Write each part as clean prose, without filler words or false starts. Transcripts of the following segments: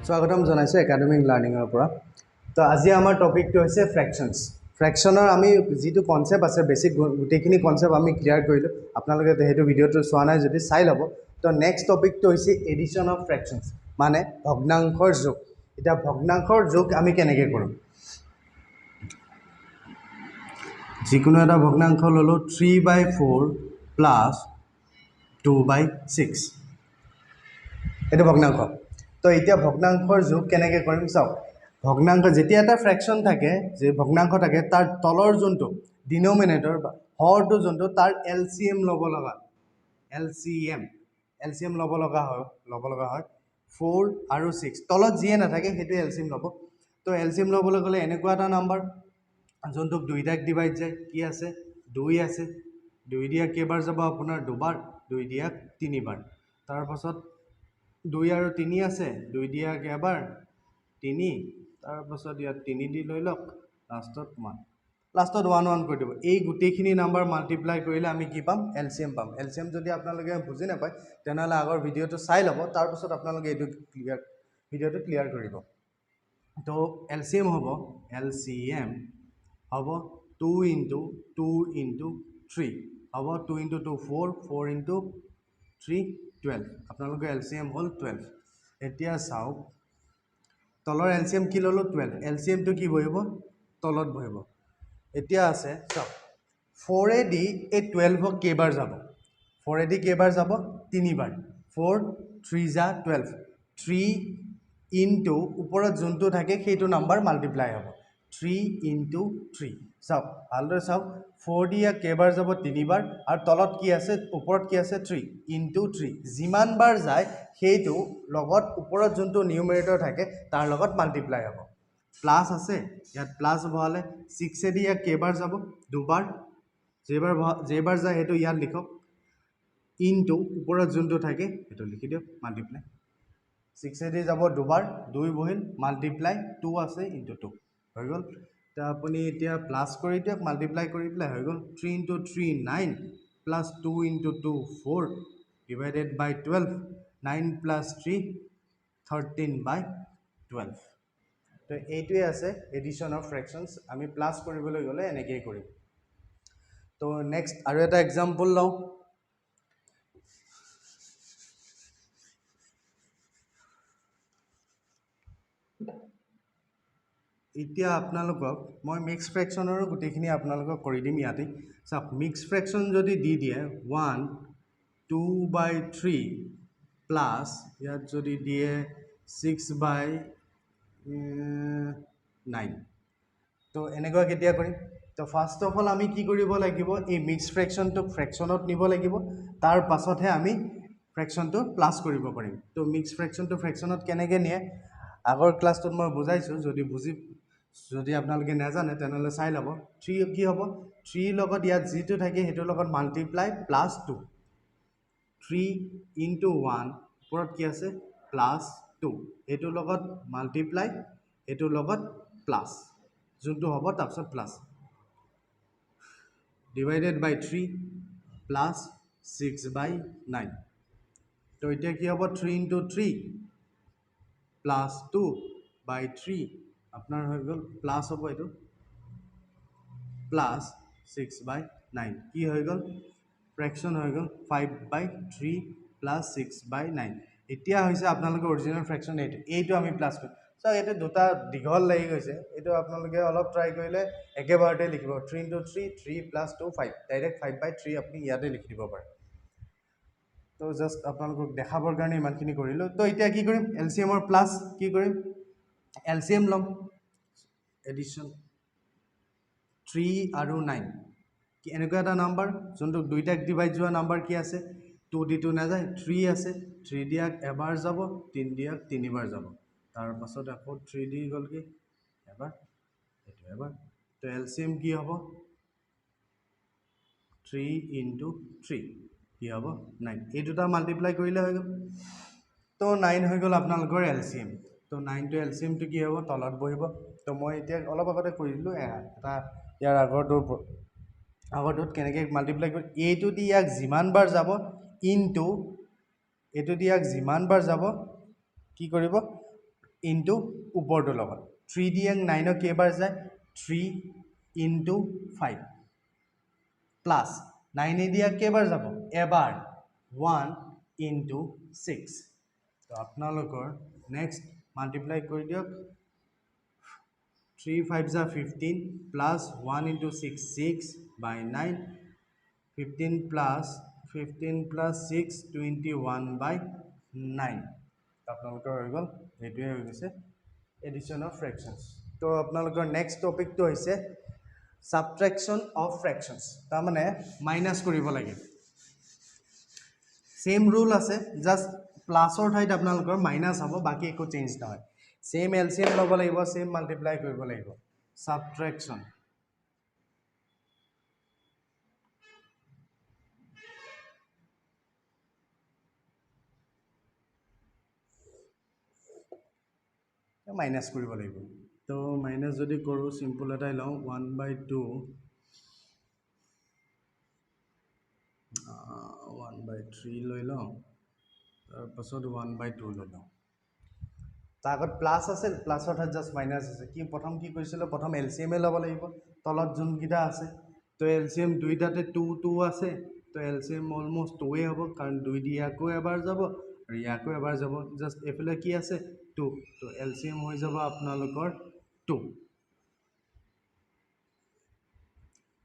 স্বাগতম জনাইছো একাডেমিক লাৰ্ণিঙৰ পৰা। তো আজি আমাৰ টপিকটো হৈছে ফ্ৰেকশনছ। ফ্ৰেকশনৰ আমি যিটো কনসেপ্ট আছে বেসিক গোটেইখিনি কনসেপ্ট আমি ক্লিয়াৰ কৰিলোঁ। আপোনালোকে সেইটো ভিডিঅ'টো চোৱা নাই যদি চাই ল'ব। তো নেক্সট টপিকটো হৈছে এডিশ্যন অফ ফ্ৰেকশনছ, মানে ভগ্নাংশৰ যোগ। এতিয়া ভগ্নাংশৰ যোগ আমি কেনেকৈ কৰিম? যিকোনো এটা ভগ্নাংশ ল'লো 3/4 প্লাছ 2/6, এইটো ভগ্নাংশ। তো এতিয়া ভগ্নাংশৰ যোগ কেনেকৈ কৰিম চাওক। ভগ্নাংশ যেতিয়া এটা ফ্ৰেকশন থাকে, যে ভগ্নাংশ থাকে, তাৰ তলৰ যোনটো ডিনমিনেটৰ বা হৰটো যোনটো তাৰ এলচিএম ল'ব লগা, এলচিএম ল'ব লগা হয় 4 আৰু 6। তলত যিয়ে নাথাকে সেইটো এলচিএম ল'ব। তো এলচিএম ল'বলৈ গ'লে এনেকুৱা এটা নাম্বাৰ যোনটোক দুইটাক ডিভাইড যায়, কি আছে 2 আছে। 2 দিয়া কেইবাৰ যাব আপোনাৰ দুবাৰ, 2 দিয়া 3 বাৰ। তাৰপাছত 2 আৰু 3 আছে, 2 দিয়া এবাৰ 3, তাৰপাছত ইয়াত 3 দি লৈ লওক, লাষ্টত 1 কৰি দিব। এই গোটেইখিনি নাম্বাৰ মাল্টিপ্লাই কৰিলে আমি কি পাম? এলচিএম পাম। এলচিএম যদি আপোনালোকে বুজি নাপায় তেনেহ'লে আগৰ ভিডিঅ'টো চাই ল'ব, তাৰপাছত আপোনালোকে এইটো ভিডিঅ'টো ক্লিয়াৰ কৰিব। তো এলচিএম হ'ব 2 × 2 × 3 হ'ব 2 × 2 4, 4 × 3 12। আপোনালোকৰ এলচিএম হ'ল 12। এতিয়া চাওক, তলৰ এলচিএম কি ল'লোঁ 12, এলচিএমটো কি বহিব? তলত বহিব। এতিয়া আছে চাওক, 4 এই 12ক কেইবাৰ যাব? 4 কেইবাৰ যাব? 3 বাৰ। 4 3 × 12, 3 × ওপৰত যোনটো থাকে সেইটো নাম্বাৰ মাল্টিপ্লাই হ'ব 3 × 3। চাওক ভালদৰে চাওক, 4 দি ইয়াক কেইবাৰ যাব? 3 বাৰ। আৰু তলত কি আছে? ওপৰত কি আছে? 3 × 3। যিমান বাৰ যায় সেইটো লগত ওপৰত যোনটো নিউমেৰেটৰ থাকে তাৰ লগত মাল্টিপ্লাই হ'ব। প্লাছ আছে, ইয়াত প্লাছ বহালে 6 দি ইয়াক কেইবাৰ যাব? দুবাৰ। যেইবাৰ যায় সেইটো ইয়াত লিখক, ইনটু ওপৰত যোনটো থাকে সেইটো লিখি দিয়ক, মাল্টিপ্লাই। 6 দি যাব দুবাৰ, 2 বহিল, মাল্টিপ্লাই 2 আছে × 2 হৈ গ'ল। তো আপুনি এতিয়া প্লাছ কৰি দিয়ক, মাল্টিপ্লাই কৰি পেলাই হৈ গ'ল 3 × 3 9 প্লাছ 2 × 2 4 ডিভাইডেড বাই 12, 9 + 3 13/12। তো এইটোৱে আছে এডিশ্যন অফ ফ্ৰেকশনছ। আমি প্লাছ কৰিবলৈ গ'লে এনেকৈয়ে কৰিম। তো নেক্সট আৰু এটা এক্সাম্পল লওঁ। এতিয়া আপোনালোকক মই মিক্স ফ্ৰেকশনৰো গোটেইখিনি আপোনালোকক কৰি দিম ইয়াতে। চাওক, মিক্স ফ্ৰেকশন যদি দি দিয়ে 1 2/3 প্লাছ ইয়াত যদি দিয়ে 6/9, তো এনেকুৱা কেতিয়া কৰিম? তো ফাৰ্ষ্ট অফ অল আমি কি কৰিব লাগিব? এই মিক্স ফ্ৰেকশনটোক ফ্ৰেকশনত নিব লাগিব, তাৰ পাছতহে আমি ফ্ৰেকশনটো প্লাছ কৰিব পাৰিম। তো মিক্স ফ্ৰেকশনটো ফ্ৰেকশনত কেনেকৈ নিয়ে আগৰ ক্লাছটোত মই বুজাইছোঁ। যদি আপোনালোকে নাজানে তেনেহ'লে চাই ল'ব। 3 কি হ'ব? 3 লগত ইয়াত যিটো থাকে সেইটোৰ লগত মাল্টিপ্লাই প্লাছ 2, 3 × 1 ওপৰত কি আছে? প্লাছ 2, এইটোৰ লগত মাল্টিপ্লাই, এইটোৰ লগত প্লাছ, যোনটো হ'ব তাৰপিছত প্লাছ, ডিভাইডেড বাই 3 প্লাছ 6/9। তো এতিয়া কি হ'ব? 3 × 3 প্লাছ 2/3 আপোনাৰ হৈ গ'ল প্লাছ হ'ব, এইটো প্লাছ 6/9। কি হৈ গ'ল? ফ্ৰেকশন হৈ গ'ল 5/3 প্লাছ 6/9। এতিয়া হৈছে আপোনালোকৰ অৰিজিনেল ফ্ৰেকশন এইটো আমি প্লাছ কৰিম। চাওক, এইটো দুটা দীঘল লাগি গৈছে, এইটো আপোনালোকে অলপ ট্ৰাই কৰিলে একেবাৰতে লিখিব। 3 × 3 3 + 2 5, ডাইৰেক্ট 5/3 আপুনি ইয়াতে লিখি দিব পাৰে। তো জাষ্ট আপোনালোকক দেখাবৰ কাৰণে ইমানখিনি কৰিলোঁ। তো এতিয়া কি কৰিম? এলচিএমৰ প্লাছ কি কৰিম? এলচিএম ল'ম। এডিশ্যন 3 আৰু 9 কি এনেকুৱা এটা নাম্বাৰ যোনটো দুইটাক ডিভাইড যোৱা নাম্বাৰ কি আছে? 2 দি 2 নাযায়, 3 আছে। 3 দিয়াক এবাৰ যাব, 3 দিয়াক 3 বাৰ যাব। তাৰপাছত আকৌ 3 দি গ'লগৈ এবাৰ, এইটো এবাৰ। তো এলচিএম কি হ'ব? 3 × 3 কি হ'ব? 9। এই দুটা মাল্টিপ্লাই কৰিলে হৈ গ'ল। তো 9 হৈ গ'ল আপোনালোকৰ এলচিএম। তো 9টো এলচিএমটো কি হ'ব? তলত বহিব। তো মই এতিয়া অলপ আগতে কৰি দিলোঁ এটা ইয়াৰ আগৰটোত কেনেকৈ মাল্টিপ্লাই কৰি, এইটো দি ইয়াক যিমান বাৰ যাব ইনটু এইটো দি ইয়াক যিমান বাৰ যাব কি কৰিব? ইনটু ওপৰটোৰ লগত 3 দিয়ে 9 কেইবাৰ যায় 3 ইনটু 5 প্লাছ 9 দিয়া কেইবাৰ যাব এবাৰ 1 ইনটু 6 তো আপোনালোকৰ নেক্সট মাল্টিপ্লাই কৰি দিয়ক 3 5 जा 15 plus 1 into 6 6 by 9 15 plus 6 21 by 9 আপোনালোকৰ হৈ গ'ল এইটোৱে হৈ গৈছে এডিশ্যন অফ ফ্ৰেকশ্যনছ তো আপোনালোকৰ নেক্সট টপিকটো হৈছে সাবট্ৰেকশ্যন অফ ফ্ৰেকশ্যনছ তাৰমানে মাইনাছ কৰিব লাগে সেম ৰুল আছে জাষ্ট প্লাছৰ ঠাইত আপোনালোকৰ মাইনাছ হ'ব বাকী একো চেঞ্জ নহয় सेम एलसीएम लब लगे सेम मल्टीप्लाई कर लगे सबट्रैक्शन माइनस कर लगे तो माइनस जो करूँ सिम्पल एट लौ 1/2 1/3 लै लौ तार पाছত 1/2 लै लौ আগত প্লাছ আছে প্লাছৰ ঠাইত জাষ্ট মাইনাছ আছে কি প্ৰথম কি কৈছিলোঁ প্ৰথম এলচিএম ল'ব লাগিব তলত যোনকেইটা আছে তো এলচিএম দুইটাতে 2 2 আছে তো এলচিএম অলমোষ্ট 2 হ'ব কাৰণ 2 দি ইয়াকো এবাৰ যাব আৰু ইয়াকো এবাৰ যাব জাষ্ট এফালে কি আছে 2 তো এলচিএম হৈ যাব আপোনালোকৰ 2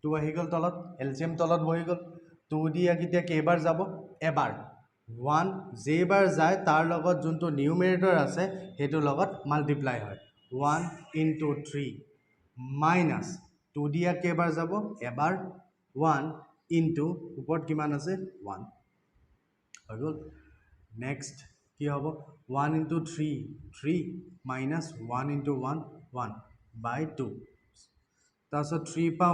2 আহি গ'ল তলত এলচিএম তলত বহি গ'ল 2 দি ইয়াক এতিয়া কেইবাৰ যাব এবাৰ 1 যেইবাৰ যায় তাৰ লগত যোনটো নিউমেৰেটৰ আছে হেতু লগত মাল্টিপ্লাই হয় 1 into 3 minus 2 দিয়া কেইবাৰ যাব এবাৰ 1 into ওপৰত কিমান আছে 1 হৈ গ'ল নেক্সট কি হ'ব 1 into 3 3 minus 1 into 1 1 by 2 তাৰপিছত 3 পা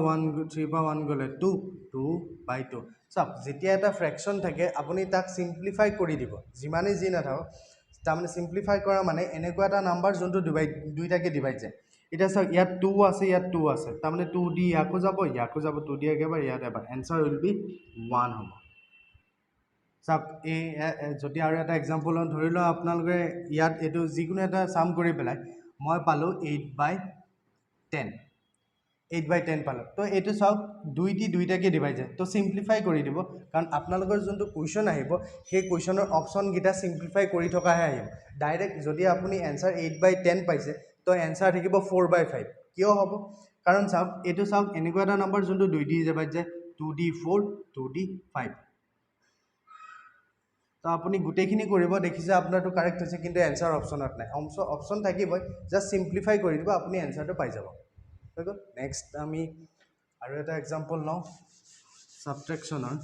1 গ'লে 2 2 by 2 সব যেতিয়া এটা ফ্ৰেকশ্যন থাকে আপুনি তাক সিম্পলিফাই কৰি দিব যিমানে যি নাথাকক তাৰমানে সিম্পলিফাই কৰা মানে এনেকুৱা এটা নাম্বাৰ যোনটো দুইটাকে ডিভাইড যায় এতিয়া চাওক ইয়াত 2 আছে ইয়াত 2 আছে তাৰমানে 2 দি ইয়াকো যাব 2 দি একেবাৰ ইয়াত এবাৰ এনসাৰ উইল বি 1 হ'ব সব এই যদি আৰু এটা এক্সাম্পল ধৰি লওঁ আপোনালোকে ইয়াত এইটো যিকোনো এটা সাম কৰি পেলাই মই পালোঁ 8/10 8/10 পালোঁ তো এইটো চাওক 2 দি দুইটাকে ডিভাইড যায় তো সিম্পলিফাই কৰি দিব কাৰণ আপোনালোকৰ যোনটো কুৱেশ্যন আহিব সেই কুৱেশ্যনৰ অপশ্যনকেইটা সিম্পলিফাই কৰি থকাহে আহিব ডাইৰেক্ট যদি আপুনি এনসাৰ 8/10 পাইছে তো এনসাৰ থাকিব 4/5 কিয় হ'ব কাৰণ চাওক এইটো চাওক এনেকুৱা এটা নম্বৰ যোনটো 2 দি ডিভাইড যায় 2d 4 2d 5 তো আপুনি গোটেইখিনি কৰিব দেখিছে আপোনাৰটো কাৰেক্ট হৈছে কিন্তু এনসাৰ অপশ্যনত নাই অপশ্যন থাকিবই জাষ্ট সিম্পলিফাই কৰি দিব আপুনি এনসাৰটো পাই যাব নেক্সট আমি আৰু এটা এক্সাম্পল লওঁ সাবট্ৰেকশ্যনৰ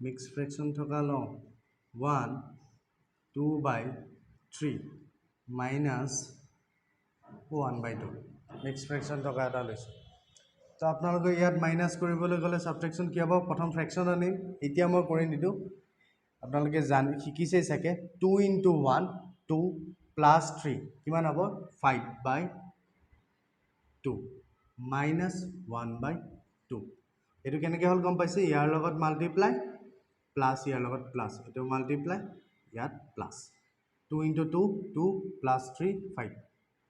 মিক্স ফ্ৰেকশ্যন থকা লওঁ 1 2/3 minus 1/2 মিক্স ফ্ৰেকশ্যন থকা এটা লৈছোঁ তো আপোনালোকে ইয়াত মাইনাছ কৰিবলৈ গ'লে সাবট্ৰেকশ্যন কি হ'ব প্ৰথম ফ্ৰেকশ্যন আনিম এতিয়া মই কৰি নিদিওঁ আপোনালোকে শিকিছে চাগে 2 into 1 2 plus 3 কিমান হ'ব 5/2 minus 1/2 এইটো কেনেকৈ হ'ল গম পাইছে ইয়াৰ লগত মাল্টিপ্লাই প্লাছ ইয়াৰ লগত প্লাছ এইটো মাল্টিপ্লাই ইয়াত প্লাছ 2 into 2 2 plus 3 5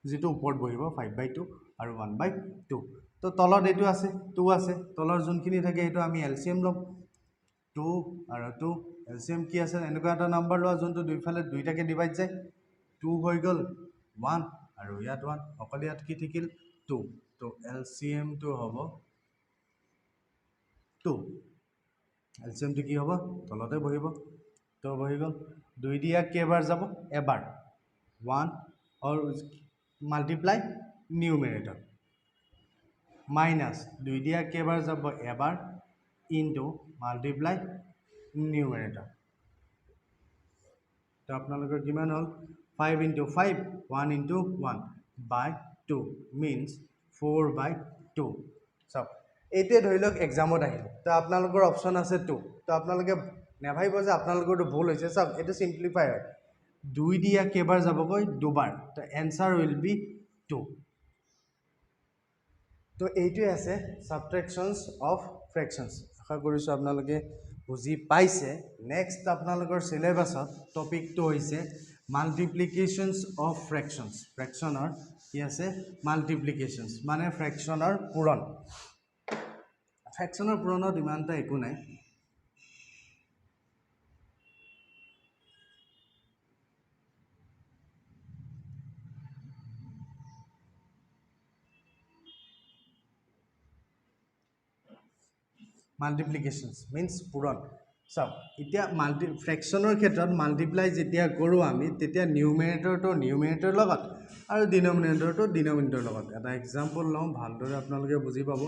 যিটো ওপৰত বহিব 5/2 আৰু 1/2 তো তলত এইটো আছে 2 আছে তলৰ যোনখিনি থাকে এইটো আমি এলচিএম ল'ম 2 আৰু 2 এলচিএম কি আছে এনেকুৱা এটা নাম্বাৰ লোৱা যোনটো দুইফালে দুইটাকে ডিভাইড যায় 2 হৈ গ'ল 1 আৰু ইয়াত 1 অকল ইয়াত কি থাকিল 2 তো এলচিএমটো হ'ব 2 এলচিএমটো কি হ'ব তলতে বহিব তো বহি গ'ল 2 দিয়া কেইবাৰ যাব এবাৰ 1 और মাল্টিপ্লাই নিউমেৰেটৰ মাইনাছ 2 দিয়া কেইবাৰ যাব এবাৰ ইনটু মাল্টিপ্লাই নিউমেৰেটৰ তো আপোনালোকৰ কিমান হ'ল 5 into 5 1 into 1/2 means 4/2 চাওক এইটোৱে ধৰি লওক এক্সামত আহিল তো আপোনালোকৰ অপশ্যন আছে 2 তো আপোনালোকে নেভাবিব যে আপোনালোকৰটো ভুল হৈছে চাওক এইটো সিম্পলিফাই হয় 2 দিয়া কেইবাৰ যাবগৈ দুবাৰ তো এনসাৰ উইল বি 2 তো এইটোৱে আছে সাবট্ৰেকশ্যনছ অফ ফ্ৰেকশ্যনছ আশা কৰিছোঁ আপোনালোকে বুজি পাইছে নেক্সট আপোনালোকৰ সিলেবাছত টপিকটো হৈছে মাল্টিপ্লিকেশ্যনছ অফ ফ্ৰেকশ্যনছ ফ্ৰেকশ্যনৰ কি আছে মাল্টিপ্লিকেশ্যনছ মানে ফ্ৰেকশ্যনৰ পূৰণ ফ্ৰেকশ্যনৰ পূৰণত ইমান এটা একো নাই মাল্টিপ্লিকেশ্যনছ মিন্স পূৰণ চাওক এতিয়া ফ্ৰেকশ্যনৰ ক্ষেত্ৰত মাল্টিপ্লাই যেতিয়া কৰোঁ আমি তেতিয়া নিউমেৰেটৰ লগত আৰু ডিনমিনেটৰ লগত এটা এক্সাম্পল লওঁ ভালদৰে আপোনালোকে বুজি পাব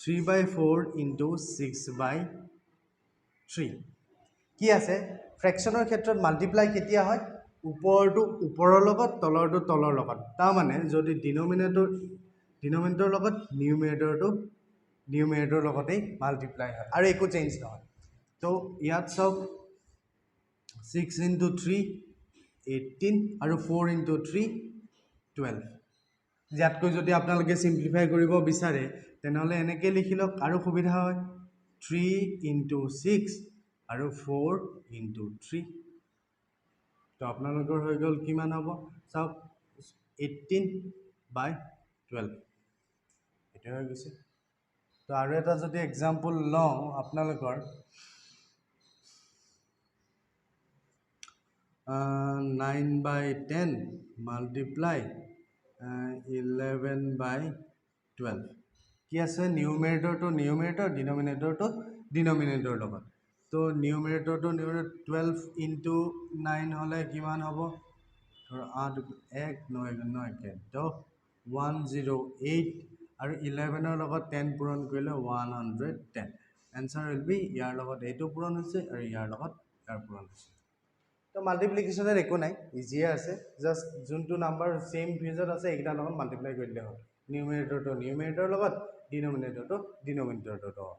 3/4 ইনটু 6/3 কি আছে ফ্ৰেকশ্যনৰ ক্ষেত্ৰত মাল্টিপ্লাই কেতিয়া হয় ওপৰটো ওপৰৰ লগত তলৰটো তলৰ লগত তাৰমানে যদি ডিনমিনেটৰ লগত নিউমেৰেটৰ লগতেই মাল্টিপ্লাই হয় আৰু একো চেঞ্জ নহয় তো ইয়াত চাওক 6 ইনটু 3 18 আৰু 4 ইনটু 3 12 ইয়াতকৈ যদি আপোনালোকে চিম্প্লিফাই কৰিব বিচাৰে তেনেহ'লে এনেকৈ লিখি লওক আৰু সুবিধা হয় 3 ইনটু 6 আৰু 4 ইনটু 3 তো আপোনালোকৰ হৈ গ'ল কিমান হ'ব চাওক 18/12 এইটো হৈ গৈছে তো আৰু এটা যদি এক্সাম্পল লওঁ আপোনালোকৰ 9/10 মাল্টিপ্লাই 11/12 কি আছে নিউমেৰেটৰ ডিনমিনেটৰ লগত তো নিউমেৰেটৰটো 12 ইনটু 9 হ'লে কিমান হ'ব ধৰ 8 1 9 9 10 108 আৰু 11ৰ লগত 10 পূৰণ কৰিলে 110 এনচাৰ উইল বি ইয়াৰ লগত এইটো পূৰণ হৈছে আৰু ইয়াৰ লগত ইয়াৰ পূৰণ হৈছে তো মাল্টিপ্লিকেশ্যনৰ একো নাই ইজিয়ে আছে জাষ্ট যোনটো নাম্বাৰ চেম ফিজত আছে এইকেইটাৰ লগত মাল্টিপ্লাই কৰি দিলে হ'ল নিউমেৰেটৰ লগত ডিনমিনেটৰ লগত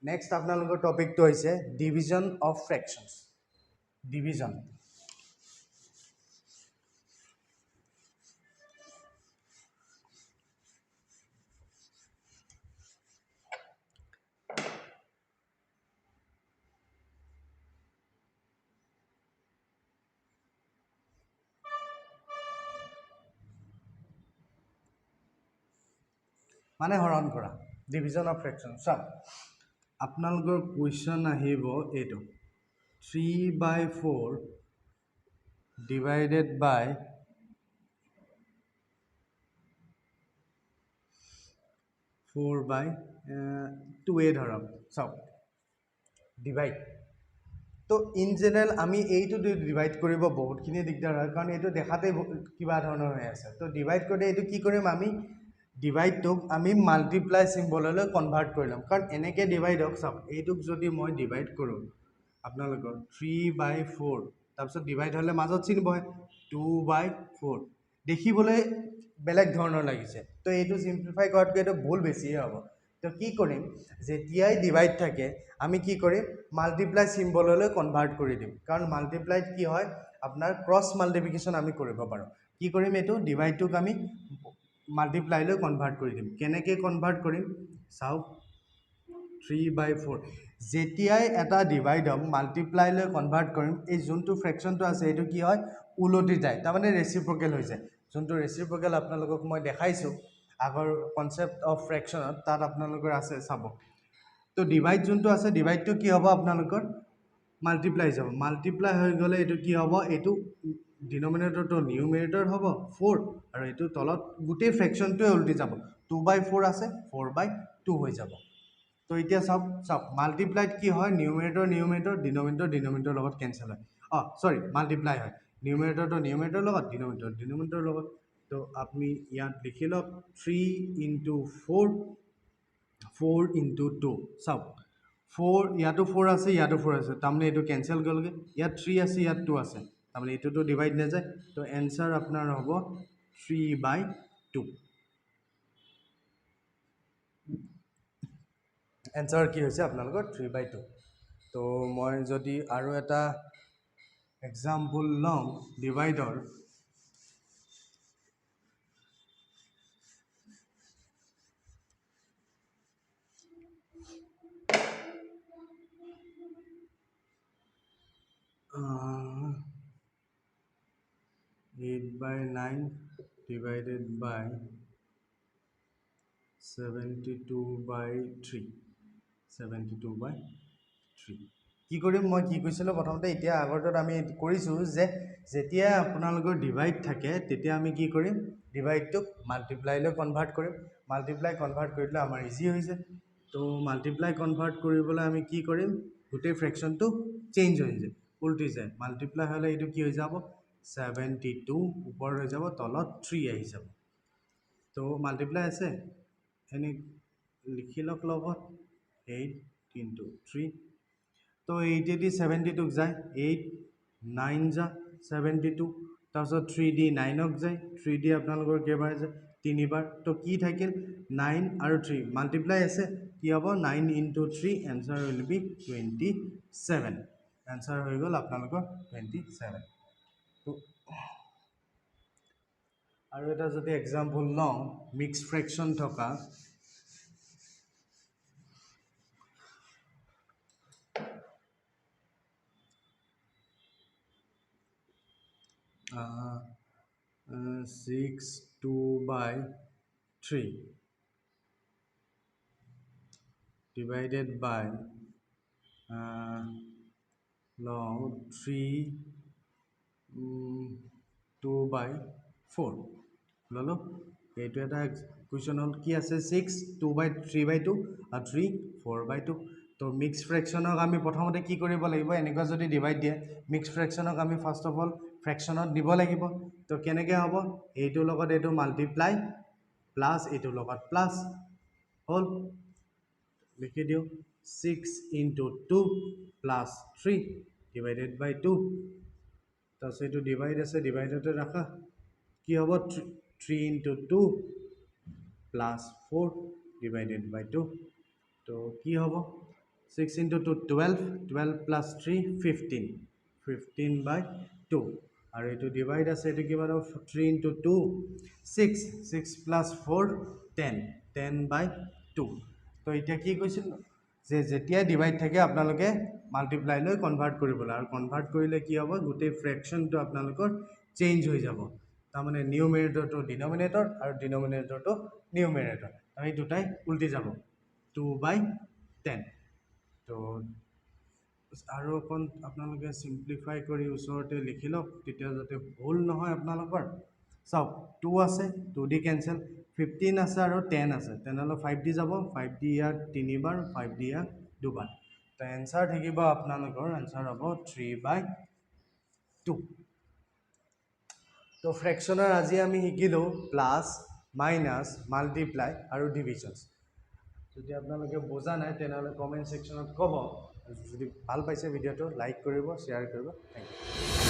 নেক্সট আপোনালোকৰ টপিকটো হৈছে ডিভিজন অফ ফ্ৰেকশ্যনছ ডিভিজন মানে হৰণ কৰা ডিভিজন অফ ফ্ৰেকশ্যন চাওক আপোনালোকৰ কুৱেশ্যন আহিব এইটো 3/4 ডিভাইডেড বাই 4/2 ধৰক চাওক ডিভাইড তো ইন জেনেৰেল আমি এইটো ডিভাইড কৰিব বহুতখিনি দিগদাৰ হয় কাৰণ এইটো দেখাতে কিবা ধৰণৰ হৈ আছে তো ডিভাইড কৰোঁতে এইটো কি কৰিম আমি ডিভাইডটোক আমি মাল্টিপ্লাই চিম্বললৈ কনভাৰ্ট কৰি ল'ম কাৰণ এনেকৈ ডিভাইড হওক চাওক এইটোক যদি মই ডিভাইড কৰোঁ আপোনালোকৰ 3/4 তাৰপিছত ডিভাইড হ'লে মাজত চিন বহে 2/4 দেখিবলৈ বেলেগ ধৰণৰ লাগিছে তো এইটো চিম্প্লিফাই কৰাতকৈ এইটো ভুল বেছিয়ে হ'ব তো কি কৰিম যেতিয়াই ডিভাইড থাকে আমি কি কৰিম মাল্টিপ্লাই চিম্বললৈ কনভাৰ্ট কৰি দিম কাৰণ মাল্টিপ্লাইত কি হয় আপোনাৰ ক্ৰছ মাল্টিপ্লিকেশ্যন আমি কৰিব পাৰোঁ কি কৰিম এইটো ডিভাইডটোক আমি মাল্টিপ্লাইলৈ কনভাৰ্ট কৰি দিম কেনেকৈ কনভাৰ্ট কৰিম চাওক 3/4 যেতিয়াই এটা ডিভাইড হওক মাল্টিপ্লাইলৈ কনভাৰ্ট কৰিম এই যোনটো ফ্ৰেকশ্যনটো আছে এইটো কি হয় উলটি যায় তাৰমানে ৰেচিপ্ৰকেল হৈ যায় যোনটো ৰেচিপ্ৰকেল আপোনালোকক মই দেখাইছোঁ আগৰ কনচেপ্ট অফ ফ্ৰেকশ্যনত তাত আপোনালোকৰ আছে চাব তো ডিভাইড যোনটো আছে ডিভাইডটো কি হ'ব আপোনালোকৰ মাল্টিপ্লাই যাব মাল্টিপ্লাই হৈ গ'লে এইটো কি হ'ব এইটো ডিনমিনেটৰটো নিউমেৰেটৰ হ'ব 4 আৰু এইটো তলত গোটেই ফ্ৰেকশ্যনটোৱে উলটি যাব 2/4 আছে 4/2 হৈ যাব তো এতিয়া চাওক মাল্টিপ্লাইত কি হয় নিউমেৰেটৰ ডিনমিনেটৰ লগত কেঞ্চেল হয় চৰি মাল্টিপ্লাই হয় নিউমেৰেটৰ লগত ডিনমিনেটৰ লগত তো আপুনি ইয়াত লিখি লওক 3 ইনটু 4 ইনটু 2 চাওক 4 ইয়াতো 4 আছে ইয়াতো 4 আছে তাৰমানে এইটো কেঞ্চেল গ'লগৈ ইয়াত 3 আছে ইয়াত 2 আছে তাৰমানে এইটোতো ডিভাইড নাযায় তো এনচাৰ আপোনাৰ হ'ব 3/2 এনচাৰ কি হৈছে আপোনালোকৰ 3/2 তো মই যদি আৰু এটা এক্সাম্পল লওঁ ডিভাইডৰ by 9 divided by 72 by 3 72 by 3 কি কৰিম মই কি কৈছিলোঁ প্ৰথমতে এতিয়া আগৰটোত আমি কৰিছোঁ যে যেতিয়া আপোনালোকৰ ডিভাইড থাকে তেতিয়া আমি কি কৰিম ডিভাইডটোক মাল্টিপ্লাইলৈ কনভাৰ্ট কৰিম মাল্টিপ্লাই কনভাৰ্ট কৰিলে আমাৰ ইজি হৈছে তো মাল্টিপ্লাই কনভাৰ্ট কৰিবলৈ আমি কি কৰিম গোটেই ফ্ৰেকশ্যনটো চেঞ্জ হৈ যায় উল্টি যায় মাল্টিপ্লাই হ'লে এইটো কি হৈ যাব 72 ওপৰত হৈ যাব তলত 3 আহি যাব তো মাল্টিপ্লাই আছে এনে লিখি লওক লগত 8 into 3 তো 8 দি 72 যায় 8 9 যা 72 তাৰপিছত 3 দি 9 যায় 3 দি আপোনালোকৰ কেইবাৰ যায় 3 বাৰ তো কি থাকিল 9 আৰু 3 মাল্টিপ্লাই আছে কি হ'ব 9 into 3 answer will be 27 answer হৈ গ'ল আপোনালোকৰ 27 তো আৰু এটা যদি এক্সাম্পল লওঁ মিক্স ফ্ৰেকশ্যন থকা uh, 6 2 by 3 divided by now 3 2 by 4 ললো এইটো এটা কুৱেশ্যন হ'ল কি আছে 6 2 by 3 by 2 আৰু 3 4 by 2 তো মিক্স ফ্ৰেকশ্যনক আমি প্ৰথমতে কি কৰিব লাগিব এনেকুৱা যদি ডিভাইড দিয়ে মিক্স ফ্ৰেকশ্যনক আমি ফাৰ্ষ্ট অফ অল ফ্ৰেকশ্যনত দিব লাগিব তো কেনেকৈ হ'ব এইটোৰ লগত এইটো মাল্টিপ্লাই প্লাছ এইটোৰ লগত প্লাছ হ'ল লিখি দিওঁ 6 into 2 plus 3 divided by 2 তাৰপিছত এইটো ডিভাইড আছে ডিভাইডতে ৰাখা কি হ'ব 3 into 2 plus 4 divided by 2 তো কি হ'ব 6 into 2 12 12 plus 3 15 15 by 2 আৰু এইটো ডিভাইড আছে এইটো কিমান হ'ব 3 into 2 6 6 plus 4 10 10 by 2 তো এতিয়া কি কৈছিল যে যেতিয়া ডিভাইড থাকে আপোনালোকে মাল্টিপ্লাইলৈ কনভাৰ্ট কৰিবলৈ আৰু কনভাৰ্ট কৰিলে কি হ'ব গোটেই ফ্ৰেকশ্যনটো আপোনালোকৰ চেঞ্জ হৈ যাব তাৰমানে নিউমেৰেটৰটো ডিনমিনেটৰ আৰু ডিনমিনেটৰটো নিউমেৰেটৰ আৰু এই দুটাই উল্টি যাব 2/10 তো আৰু অকণ আপোনালোকে চিম্প্লিফাই কৰি ওচৰতে লিখি লওক তেতিয়া যাতে ভুল নহয় আপোনালোকৰ চাওক 2 আছে 2 দি কেঞ্চেল 15 আছে আৰু 10 আছে তেনেহ'লে 5 দি যাব 5 দি ইয়াত 3 বাৰ 5 দি ইয়াত 2 বাৰ তো এনসাৰ থাকিব আপোনালোকৰ এনসাৰ হ'ব 3/2 তো ফ্ৰেকশ্যনৰ আজি আমি শিকিলোঁ প্লাছ মাইনাছ মাল্টিপ্লাই আৰু ডিভিজনছ যদি আপোনালোকে বুজা নাই তেনেহ'লে কমেণ্ট ছেকশ্যনত ক'ব যদি ভাল পাইছে ভিডিঅ'টো লাইক কৰিব শ্বেয়াৰ কৰিব থেংক ইউ